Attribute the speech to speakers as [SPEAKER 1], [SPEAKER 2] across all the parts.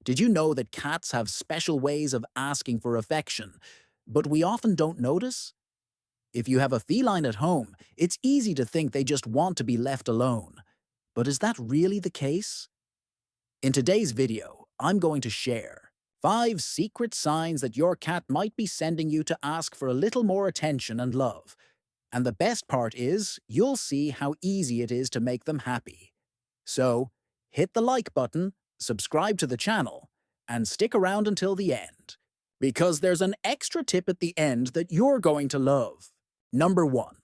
[SPEAKER 1] Did you know that cats have special ways of asking for affection, but we often don't notice? If you have a feline at home, it's easy to think they just want to be left alone. But is that really the case? In today's video, I'm going to share 5 secret signs that your cat might be sending you to ask for a little more attention and love. And the best part is, you'll see how easy it is to make them happy. So, hit the like button, subscribe to the channel, and stick around until the end, because there's an extra tip at the end that you're going to love. Number 1.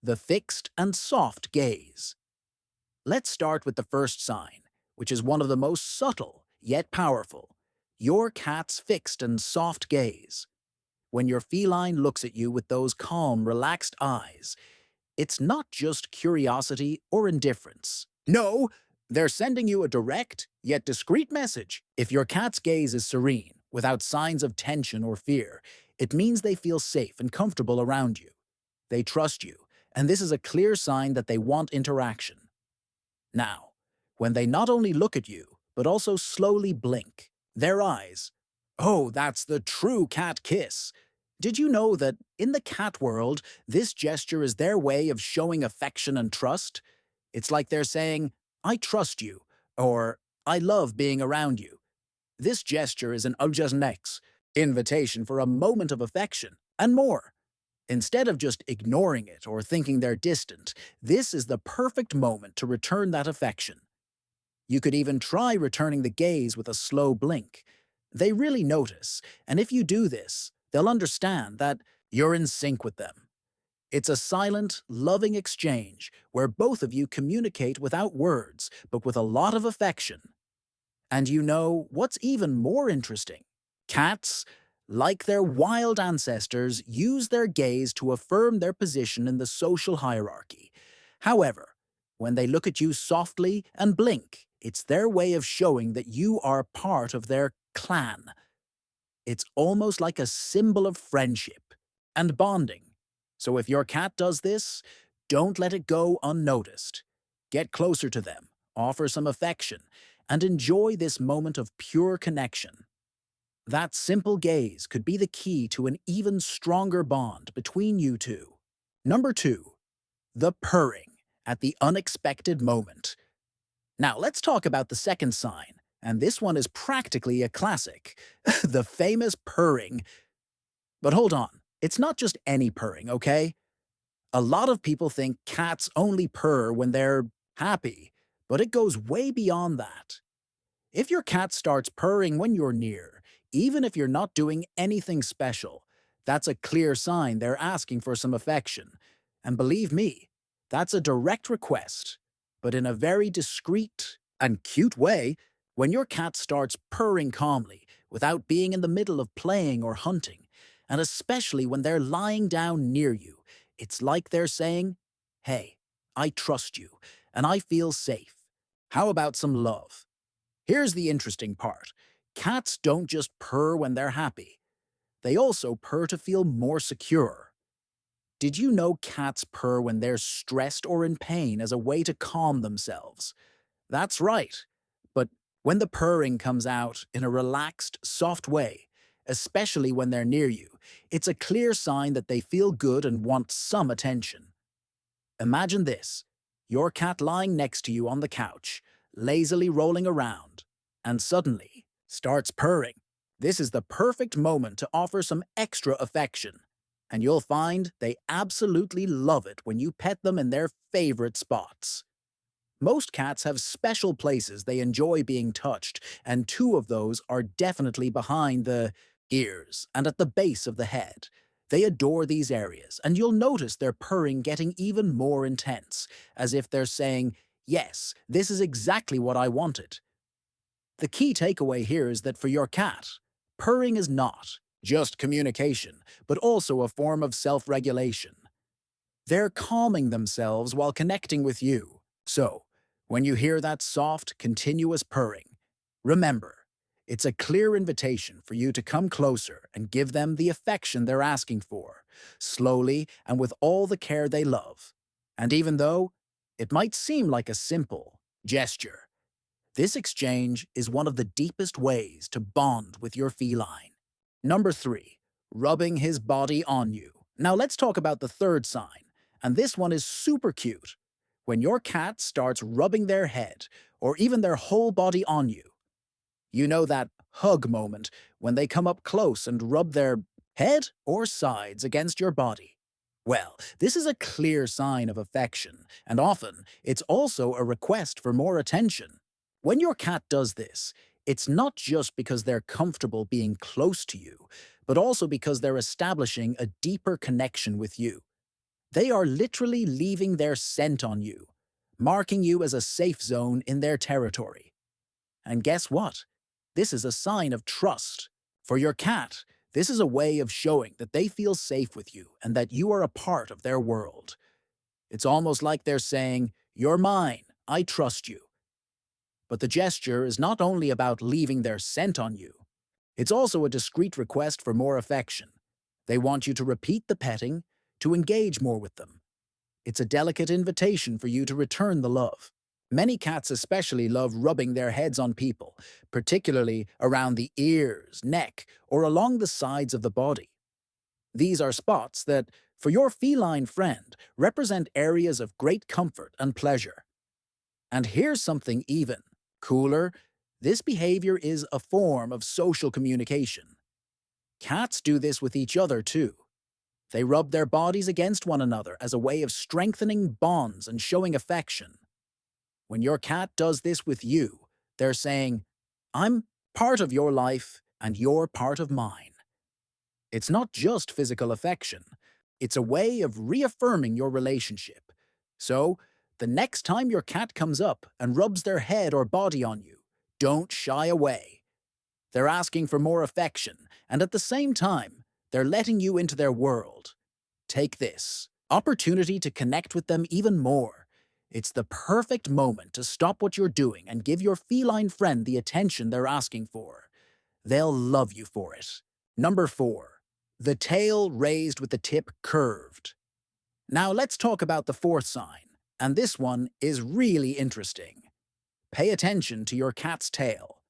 [SPEAKER 1] The fixed and soft gaze. Let's start with the first sign, which is one of the most subtle, yet powerful. Your cat's fixed and soft gaze. When your feline looks at you with those calm, relaxed eyes, it's not just curiosity or indifference. No, they're sending you a direct, yet discreet message. If your cat's gaze is serene, without signs of tension or fear, it means they feel safe and comfortable around you. They trust you, and this is a clear sign that they want interaction. Now, when they not only look at you, but also slowly blink, their eyes, oh, that's the true cat kiss. Did you know that in the cat world, this gesture is their way of showing affection and trust? It's like they're saying, I trust you, or I love being around you. This gesture is an next invitation for a moment of affection, and more. Instead of just ignoring it or thinking they're distant, this is the perfect moment to return that affection. You could even try returning the gaze with a slow blink. They really notice, and if you do this, they'll understand that you're in sync with them. It's a silent, loving exchange where both of you communicate without words, but with a lot of affection. And you know what's even more interesting? Cats, like their wild ancestors, use their gaze to affirm their position in the social hierarchy. However, when they look at you softly and blink, it's their way of showing that you are part of their clan. It's almost like a symbol of friendship and bonding. So if your cat does this, don't let it go unnoticed. Get closer to them, offer some affection, and enjoy this moment of pure connection. That simple gaze could be the key to an even stronger bond between you two. Number 2. The purring at the unexpected moment. Now let's talk about the second sign, and this one is practically a classic, the famous purring. But hold on, it's not just any purring, okay? A lot of people think cats only purr when they're happy, but it goes way beyond that. If your cat starts purring when you're near, even if you're not doing anything special, that's a clear sign they're asking for some affection. And believe me, that's a direct request. But in a very discreet and cute way, when your cat starts purring calmly, without being in the middle of playing or hunting, and especially when they're lying down near you, it's like they're saying, hey, I trust you, and I feel safe. How about some love? Here's the interesting part. Cats don't just purr when they're happy. They also purr to feel more secure. Did you know cats purr when they're stressed or in pain as a way to calm themselves? That's right. But when the purring comes out in a relaxed, soft way, especially when they're near you, it's a clear sign that they feel good and want some attention. Imagine this. Your cat lying next to you on the couch, lazily rolling around, and suddenly starts purring. This is the perfect moment to offer some extra affection, and you'll find they absolutely love it when you pet them in their favorite spots. Most cats have special places they enjoy being touched, and 2 of those are definitely behind the ears and at the base of the head. They adore these areas, and you'll notice their purring getting even more intense, as if they're saying, yes, this is exactly what I wanted. The key takeaway here is that for your cat, purring is not just communication, but also a form of self-regulation. They're calming themselves while connecting with you. So, when you hear that soft, continuous purring, remember, it's a clear invitation for you to come closer and give them the affection they're asking for, slowly and with all the care they love. And even though it might seem like a simple gesture, This exchange is one of the deepest ways to bond with your feline. Number 3. Rubbing his body on you. Now let's talk about the third sign, and this one is super cute. When your cat starts rubbing their head or even their whole body on you, you know that hug moment when they come up close and rub their head or sides against your body. Well, this is a clear sign of affection, and often it's also a request for more attention. When your cat does this, it's not just because they're comfortable being close to you, but also because they're establishing a deeper connection with you. They are literally leaving their scent on you, marking you as a safe zone in their territory. And guess what? This is a sign of trust. For your cat, this is a way of showing that they feel safe with you and that you are a part of their world. It's almost like they're saying, "You're mine, I trust you." But the gesture is not only about leaving their scent on you, it's also a discreet request for more affection. They want you to repeat the petting, to engage more with them. It's a delicate invitation for you to return the love. Many cats especially love rubbing their heads on people, particularly around the ears, neck, or along the sides of the body. These are spots that, for your feline friend, represent areas of great comfort and pleasure. And here's something even cooler. This behavior is a form of social communication. Cats do this with each other too. They rub their bodies against one another as a way of strengthening bonds and showing affection. When your cat does this with you, they're saying, "I'm part of your life and you're part of mine." It's not just physical affection, it's a way of reaffirming your relationship. So, the next time your cat comes up and rubs their head or body on you, don't shy away. They're asking for more affection, and at the same time, they're letting you into their world. Take this opportunity to connect with them even more. It's the perfect moment to stop what you're doing and give your feline friend the attention they're asking for. They'll love you for it. Number 4. The tail raised with the tip curved. Now let's talk about the fourth sign, and this one is really interesting. Pay attention to your cat's tail.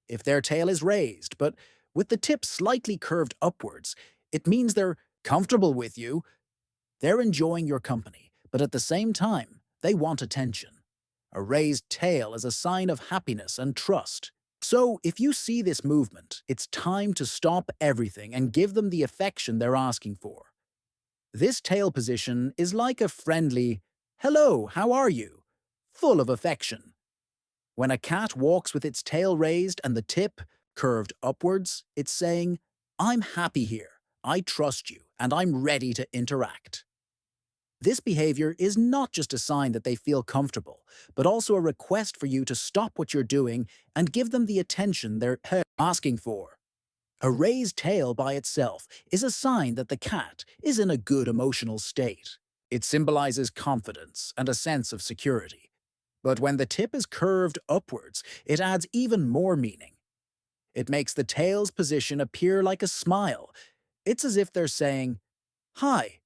[SPEAKER 1] If their tail is raised, but with the tip slightly curved upwards, it means they're comfortable with you. They're enjoying your company, but at the same time, they want attention. A raised tail is a sign of happiness and trust. So, if you see this movement, it's time to stop everything and give them the affection they're asking for. This tail position is like a friendly, "Hello, how are you?" full of affection. When a cat walks with its tail raised and the tip curved upwards, it's saying, "I'm happy here, I trust you, and I'm ready to interact." This behavior is not just a sign that they feel comfortable, but also a request for you to stop what you're doing and give them the attention they're asking for. A raised tail by itself is a sign that the cat is in a good emotional state. It symbolizes confidence and a sense of security. But when the tip is curved upwards, it adds even more meaning. It makes the tail's position appear like a smile. It's as if they're saying, "Hi,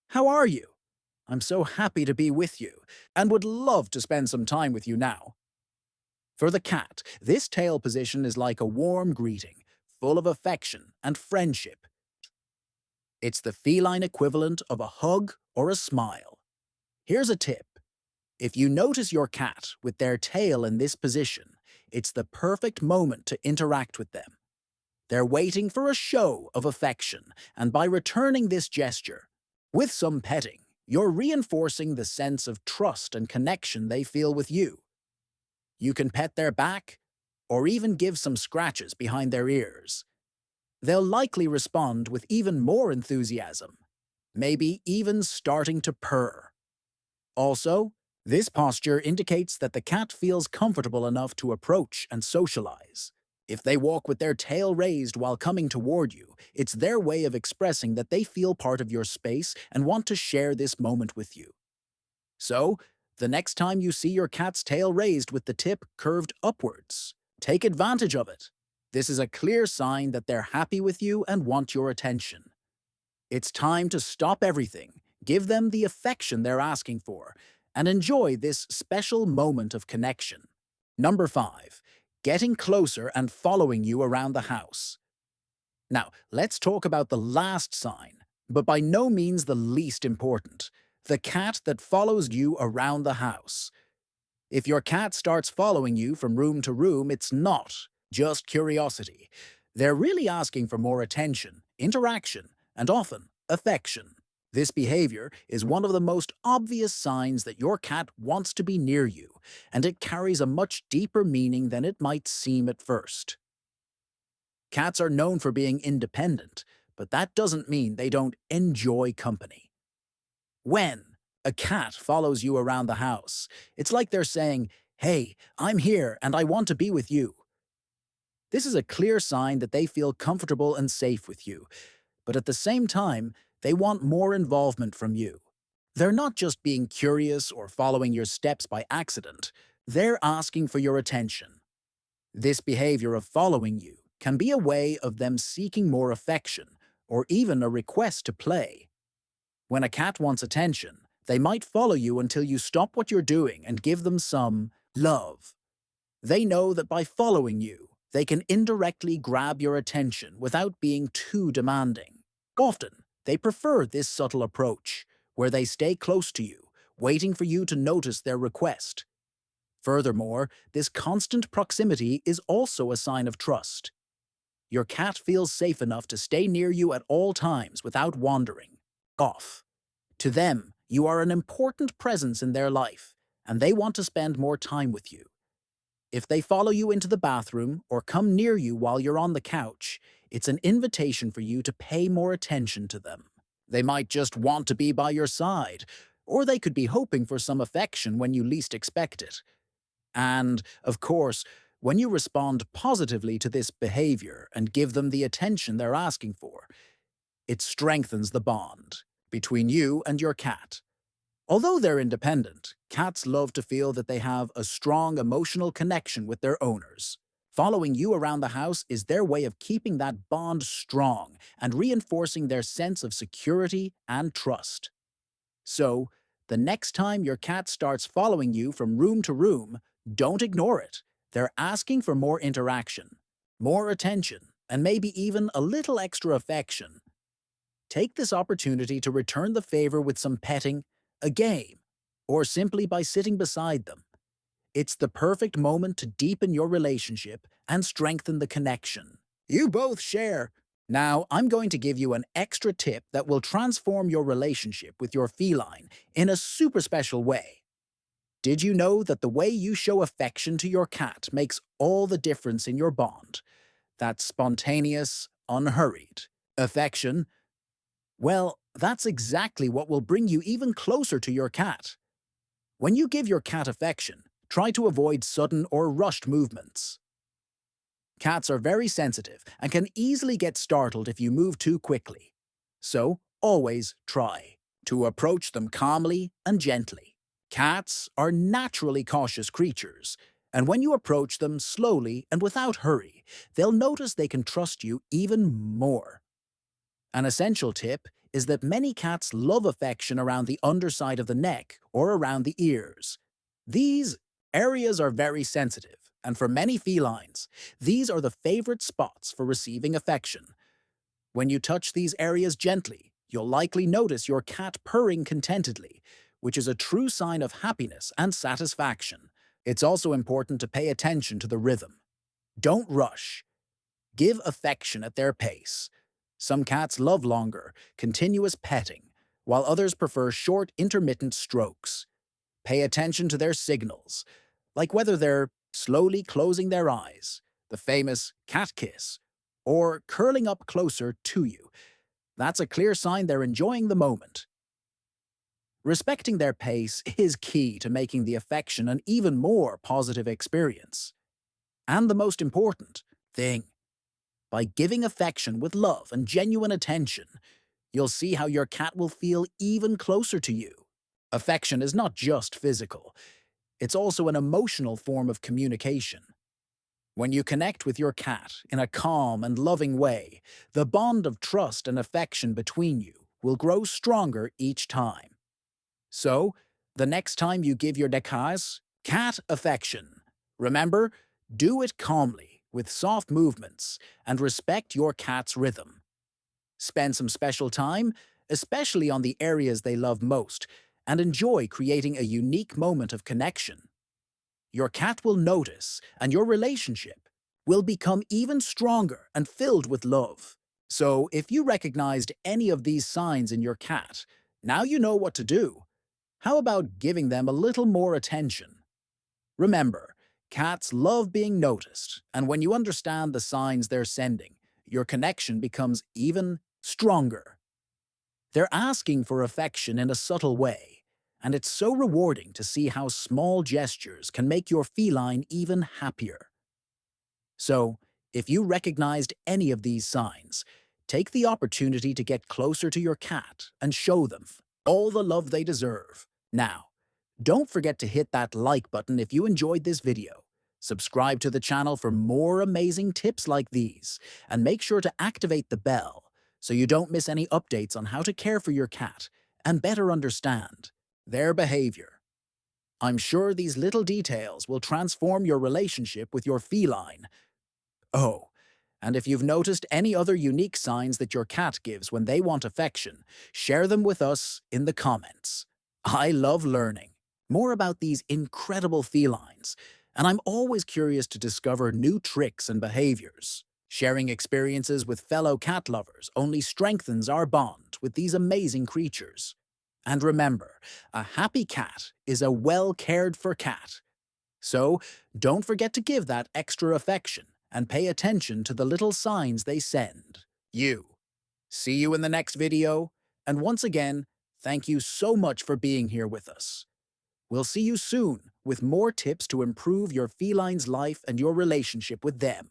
[SPEAKER 1] how are you? I'm so happy to be with you, and would love to spend some time with you now." For the cat, this tail position is like a warm greeting, full of affection and friendship. It's the feline equivalent of a hug or a smile. Here's a tip. If you notice your cat with their tail in this position, it's the perfect moment to interact with them. They're waiting for a show of affection, and by returning this gesture, with some petting, you're reinforcing the sense of trust and connection they feel with you. You can pet their back, or even give some scratches behind their ears. They'll likely respond with even more enthusiasm, maybe even starting to purr. Also, this posture indicates that the cat feels comfortable enough to approach and socialize. If they walk with their tail raised while coming toward you, it's their way of expressing that they feel part of your space and want to share this moment with you. So, the next time you see your cat's tail raised with the tip curved upwards, take advantage of it. This is a clear sign that they're happy with you and want your attention. It's time to stop everything, give them the affection they're asking for, and enjoy this special moment of connection. Number 5. Getting closer and following you around the house. Now, let's talk about the last sign, but by no means the least important. The cat that follows you around the house. If your cat starts following you from room to room, it's not just curiosity. They're really asking for more attention, interaction, and often affection. This behavior is one of the most obvious signs that your cat wants to be near you, and it carries a much deeper meaning than it might seem at first. Cats are known for being independent, but that doesn't mean they don't enjoy company. When a cat follows you around the house, it's like they're saying, "Hey, I'm here and I want to be with you." This is a clear sign that they feel comfortable and safe with you, but at the same time, they want more involvement from you. They're not just being curious or following your steps by accident, they're asking for your attention. This behavior of following you can be a way of them seeking more affection or even a request to play. When a cat wants attention, they might follow you until you stop what you're doing and give them some love. They know that by following you, they can indirectly grab your attention without being too demanding. Often, they prefer this subtle approach, where they stay close to you, waiting for you to notice their request. Furthermore, this constant proximity is also a sign of trust. Your cat feels safe enough to stay near you at all times without wandering off. To them, you are an important presence in their life, and they want to spend more time with you. If they follow you into the bathroom or come near you while you're on the couch, it's an invitation for you to pay more attention to them. They might just want to be by your side, or they could be hoping for some affection when you least expect it. And, of course, when you respond positively to this behavior and give them the attention they're asking for, it strengthens the bond between you and your cat. Although they're independent, cats love to feel that they have a strong emotional connection with their owners. Following you around the house is their way of keeping that bond strong and reinforcing their sense of security and trust. So, the next time your cat starts following you from room to room, don't ignore it. They're asking for more interaction, more attention, and maybe even a little extra affection. Take this opportunity to return the favor with some petting, a game, or simply by sitting beside them. It's the perfect moment to deepen your relationship and strengthen the connection. You both share. Now, I'm going to give you an extra tip that will transform your relationship with your feline in a super special way. Did you know that the way you show affection to your cat makes all the difference in your bond? That spontaneous, unhurried affection, well, that's exactly what will bring you even closer to your cat. When you give your cat affection, try to avoid sudden or rushed movements. Cats are very sensitive and can easily get startled if you move too quickly. So, always try to approach them calmly and gently. Cats are naturally cautious creatures, and when you approach them slowly and without hurry, they'll notice they can trust you even more. An essential tip is that many cats love affection around the underside of the neck or around the ears. These areas are very sensitive, and for many felines, these are the favorite spots for receiving affection. When you touch these areas gently, you'll likely notice your cat purring contentedly, which is a true sign of happiness and satisfaction. It's also important to pay attention to the rhythm. Don't rush. Give affection at their pace. Some cats love longer, continuous petting, while others prefer short, intermittent strokes. Pay attention to their signals, like whether they're slowly closing their eyes, the famous cat kiss, or curling up closer to you. That's a clear sign they're enjoying the moment. Respecting their pace is key to making the affection an even more positive experience. And the most important thing, by giving affection with love and genuine attention, you'll see how your cat will feel even closer to you. Affection is not just physical, it's also an emotional form of communication. When you connect with your cat in a calm and loving way, the bond of trust and affection between you will grow stronger each time. So, the next time you give your cat affection, Remember, do it calmly, with soft movements, and respect your cat's rhythm. Spend some special time, especially on the areas they love most, and enjoy creating a unique moment of connection. Your cat will notice, and your relationship will become even stronger and filled with love. So, if you recognized any of these signs in your cat, now you know what to do. How about giving them a little more attention? Remember, cats love being noticed, and when you understand the signs they're sending, your connection becomes even stronger. They're asking for affection in a subtle way, and it's so rewarding to see how small gestures can make your feline even happier. So, if you recognized any of these signs, take the opportunity to get closer to your cat and show them all the love they deserve. Now, don't forget to hit that like button if you enjoyed this video. Subscribe to the channel for more amazing tips like these, and make sure to activate the bell so you don't miss any updates on how to care for your cat and better understand their behavior. I'm sure these little details will transform your relationship with your feline. Oh, and if you've noticed any other unique signs that your cat gives when they want affection, share them with us in the comments. I love learning more about these incredible felines, and I'm always curious to discover new tricks and behaviors. Sharing experiences with fellow cat lovers only strengthens our bond with these amazing creatures. And remember, a happy cat is a well-cared-for cat. So, don't forget to give that extra affection and pay attention to the little signs they send. See you in the next video, and once again, thank you so much for being here with us. We'll see you soon with more tips to improve your feline's life and your relationship with them.